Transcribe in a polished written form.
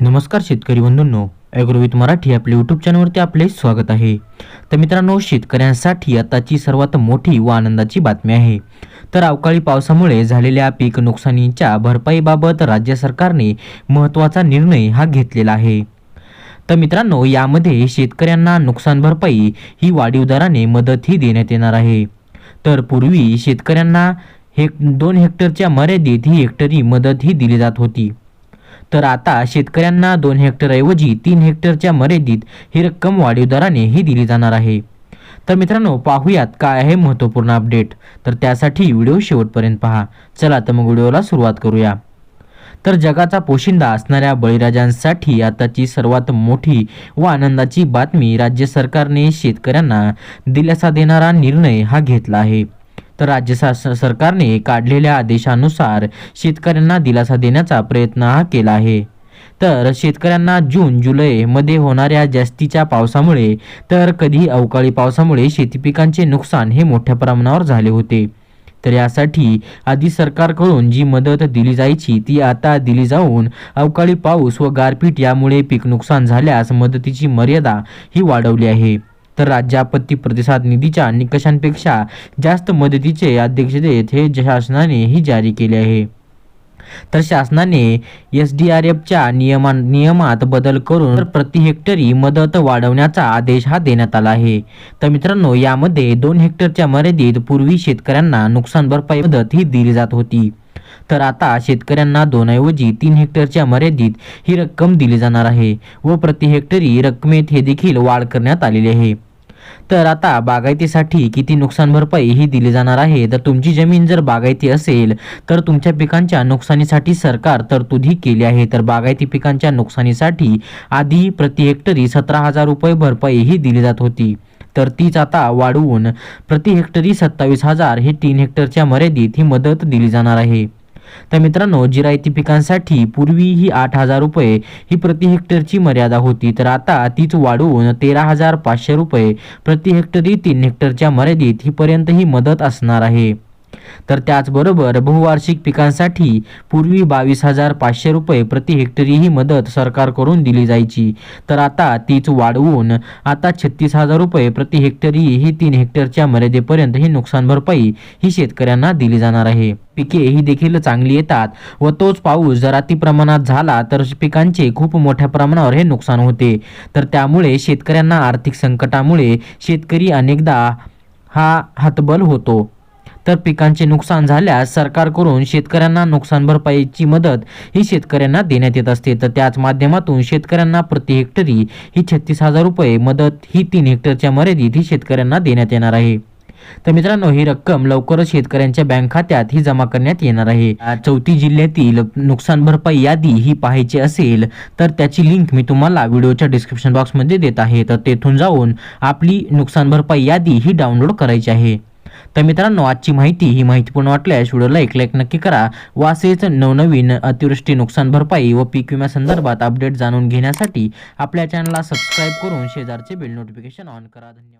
नमस्कार शेतकरी बंधूंनो, ॲग्रोविथ मराठी आपल्या यूट्यूब चॅनलवरती आपले स्वागत आहे। तर मित्रांनो, शेतकऱ्यांसाठी आताची सर्वात मोठी व आनंदाची बातमी आहे। तर अवकाळी पावसामुळे झालेल्या पीक नुकसानीच्या भरपाईबाबत राज्य सरकारने महत्त्वाचा निर्णय हा घेतलेला आहे। तर मित्रांनो, यामध्ये शेतकऱ्यांना नुकसान भरपाई ही वाढीव दराने मदत ही देण्यात येणार आहे। तर पूर्वी शेतकऱ्यांना 2 हेक्टरच्या मर्यादित ही हेक्टरी मदत ही दिली जात होती। तर आता शेतकऱ्यांना 2 हेक्टरऐवजी 3 हेक्टरच्या मर्यादित ही रक्कम वाढीव दराने ही दिली जाणार आहे। तर मित्रांनो, पाहूयात काय आहे महत्त्वपूर्ण अपडेट। तर त्यासाठी व्हिडिओ शेवटपर्यंत पहा। चला तर मग व्हिडिओला सुरुवात करूया। तर जगाचा पोशिंदा असणाऱ्या बळीराजांसाठी आताची सर्वात मोठी व आनंदाची बातमी, राज्य सरकारने शेतकऱ्यांना दिलासा देणारा निर्णय हा घेतला आहे। तर राज्य सरकारने काढलेल्या आदेशानुसार शेतकऱ्यांना दिलासा देण्याचा प्रयत्न हा केला आहे। तर शेतकऱ्यांना जून जुलै मध्ये होणाऱ्या जास्तीच्या पावसामुळे तर कधी अवकाळी पावसामुळे शेती पिकांचे नुकसान हे मोठ्या प्रमाणावर झाले होते। तर यासाठी आधी सरकारकडून जी मदत दिली जायची ती आता दिली जाऊन अवकाळी पाऊस व गारपीट यामुळे पीक नुकसान झाल्यास मदतीची मर्यादा ही वाढवली आहे। तर राज्य आपत्ती प्रतिसाद निधीच्या निकषांपेक्षा जास्त मदतीचे आदेश देत हे शासनाने ही जारी केले आहे। तर शासनाने SDRFच्या नियमात बदल करून प्रति हेक्टरी मदत वाढवण्याचा आदेश हा देण्यात आला आहे। तर मित्रांनो, यामध्ये 2 हेक्टरच्या मर्यादेत पूर्वी शेतकऱ्यांना नुकसान भरपाई मदत ही दिली जात होती। तर आता शेतकऱ्यांना 2 ऐवजी 3 हेक्टरच्या मर्यादेत ही रक्कम दिली जाणार आहे व प्रति हेक्टरी रकमेत हे देखील वाढ करण्यात आलेली आहे। तर आता बागायतीसाठी किती नुकसान भरपाई ही दिली जाणार आहे। तर तुमची जमीन जर बागायती असेल तर तुमच्या पिकांच्या नुकसानीसाठी सरकार तरतूद केली आहे। तर बागायती पिकांच्या नुकसानीसाठी आधी प्रति हेक्टरी 17,000 रुपये भरपाई ही दिली जात होती। तर तीच आता वाढवून प्रति हेक्टरी 27,000 हे 3 हेक्टरच्या मर्यादेत ही मदत दिली जाणार आहे। तर मित्रांनो, जिरायती पिकांसाठी पूर्वी ही 8,000 रुपये ही प्रति हेक्टरची मर्यादा होती। तर आता तीच वाढवून 13,500 रुपये प्रति हेक्टरी 3 हेक्टरच्या मर्यादेत ही पर्यंत ही मदत असणार आहे। तर त्याचबरोबर बहुवार्षिक पिकांसाठी पूर्वी 22,500 रुपये प्रति हेक्टरी ही मदत सरकारकडून दिली जायची। तर आता तीच वाढवून आता 36,000 रुपये प्रति हेक्टरी ही 3 हेक्टरच्या मर्यादेपर्यंत ही नुकसान भरपाई ही शेतकऱ्यांना दिली जाणार आहे। पिके ही देखील चांगली येतात व तोच पाऊस जर अति प्रमाणात झाला तर पिकांचे खूप मोठ्या प्रमाणावर हे नुकसान होते। तर त्यामुळे शेतकऱ्यांना आर्थिक संकटामुळे शेतकरी अनेकदा हा हतबल होतो। तर पिकांचे नुकसान झाल्यास सरकारकडून शेतकऱ्यांना नुकसान भरपाईची मदत ही शेतकऱ्यांना देण्यात येत असते। तर त्याच माध्यमातून शेतकऱ्यांना प्रति हेक्टरी ही 36,000 रुपये मदत ही 3 हेक्टरच्या मर्यादेत ही शेतकऱ्यांना देण्यात येणार आहे। तर मित्रांनो, ही रक्कम लवकरच शेतकऱ्यांच्या बँक खात्यात ही जमा करण्यात येणार आहे। 34 जिल्ह्यातील नुकसान भरपाई यादी ही पाहायची असेल तर त्याची लिंक मी तुम्हाला व्हिडिओच्या डिस्क्रिप्शन बॉक्समध्ये देत आहे। तर तेथून जाऊन आपली नुकसान भरपाई यादी ही डाउनलोड करायची आहे। तर मित्रांनो, आजची माहिती ही माहितीपूर्ण वाटल्यास व्हिडिओला एक लाईक नक्की करा व असेच नवनवीन अतिवृष्टी नुकसान भरपाई व पीक विम्यासंदर्भात अपडेट जाणून घेण्यासाठी आपल्या चॅनलला सबस्क्राईब करून शेजारचे बेल नोटिफिकेशन ऑन करा। धन्यवाद।